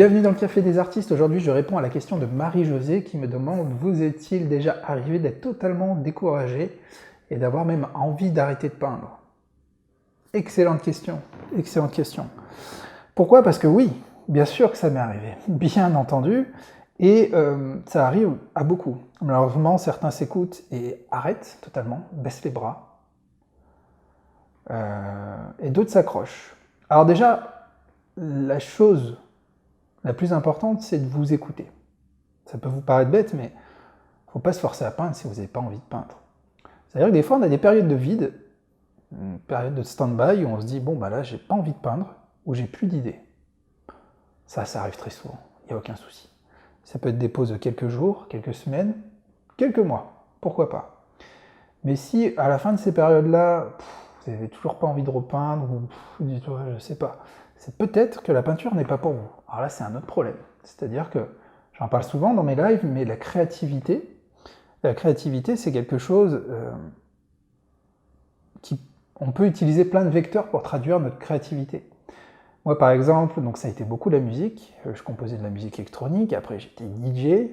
Bienvenue dans le Café des artistes. Aujourd'hui, je réponds à la question de Marie-Josée qui me demande « Vous est-il déjà arrivé d'être totalement découragé et d'avoir même envie d'arrêter de peindre ?» Excellente question, excellente question. Pourquoi? Parce que oui, bien sûr que ça m'est arrivé, bien entendu, et ça arrive à beaucoup. Malheureusement, certains s'écoutent et arrêtent totalement, baissent les bras, et d'autres s'accrochent. Alors déjà, la chose la plus importante, c'est de vous écouter. Ça peut vous paraître bête, mais il ne faut pas se forcer à peindre si vous n'avez pas envie de peindre. C'est-à-dire que des fois, on a des périodes de vide, une période de stand-by, où on se dit, bon, bah là, j'ai pas envie de peindre, ou j'ai plus d'idées. Ça arrive très souvent, il n'y a aucun souci. Ça peut être des pauses de quelques jours, quelques semaines, quelques mois, pourquoi pas. Mais si, à la fin de ces périodes-là, vous n'avez toujours pas envie de repeindre, ou vous dites, ouais, je sais pas, c'est peut-être que la peinture n'est pas pour vous. Alors là, c'est un autre problème. C'est-à-dire que, j'en parle souvent dans mes lives, mais la créativité, c'est quelque chose on peut utiliser plein de vecteurs pour traduire notre créativité. Moi, par exemple, donc ça a été beaucoup la musique. Je composais de la musique électronique. Après, j'étais DJ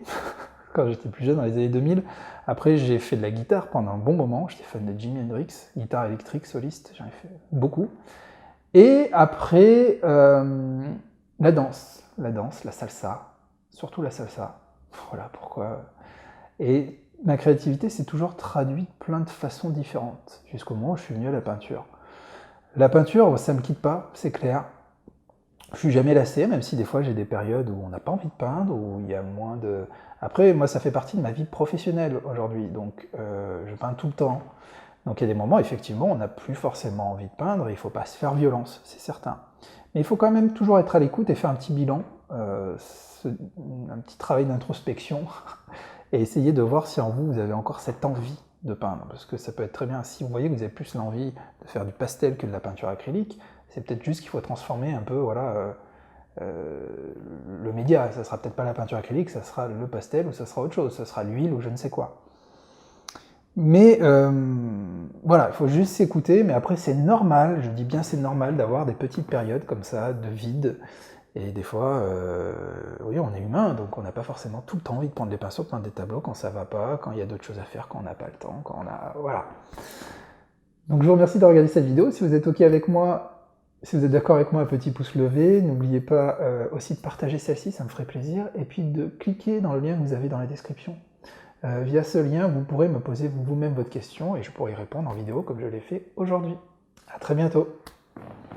quand j'étais plus jeune, dans les années 2000. Après, j'ai fait de la guitare pendant un bon moment. J'étais fan de Jimi Hendrix, guitare électrique, soliste. J'en ai fait beaucoup. Et après, la danse, la salsa, surtout la salsa. Voilà pourquoi. Et ma créativité s'est toujours traduite de plein de façons différentes, jusqu'au moment où je suis venu à la peinture. La peinture, ça ne me quitte pas, c'est clair. Je suis jamais lassé, même si des fois j'ai des périodes où on n'a pas envie de peindre, où il y a moins de... Après, moi, ça fait partie de ma vie professionnelle aujourd'hui, donc je peins tout le temps. Donc il y a des moments, effectivement, on n'a plus forcément envie de peindre, il ne faut pas se faire violence, c'est certain. Mais il faut quand même toujours être à l'écoute et faire un petit bilan, un petit travail d'introspection, et essayer de voir si en vous, vous avez encore cette envie de peindre. Parce que ça peut être très bien, si vous voyez que vous avez plus l'envie de faire du pastel que de la peinture acrylique, c'est peut-être juste qu'il faut transformer un peu, voilà, le média. Ça sera peut-être pas la peinture acrylique, ça sera le pastel ou ça sera autre chose, ça sera l'huile ou je ne sais quoi. Mais voilà, il faut juste s'écouter, mais après c'est normal, je dis bien c'est normal d'avoir des petites périodes comme ça, de vide, et des fois, oui, on est humain, donc on n'a pas forcément tout le temps envie de prendre des pinceaux, de peindre des tableaux quand ça va pas, quand il y a d'autres choses à faire, quand on n'a pas le temps, quand on a... Voilà. Donc je vous remercie de regarder cette vidéo, si vous êtes OK avec moi, si vous êtes d'accord avec moi, un petit pouce levé, n'oubliez pas aussi de partager celle-ci, ça me ferait plaisir, et puis de cliquer dans le lien que vous avez dans la description. Via ce lien, vous pourrez me poser vous-même votre question et je pourrai y répondre en vidéo comme je l'ai fait aujourd'hui. À très bientôt.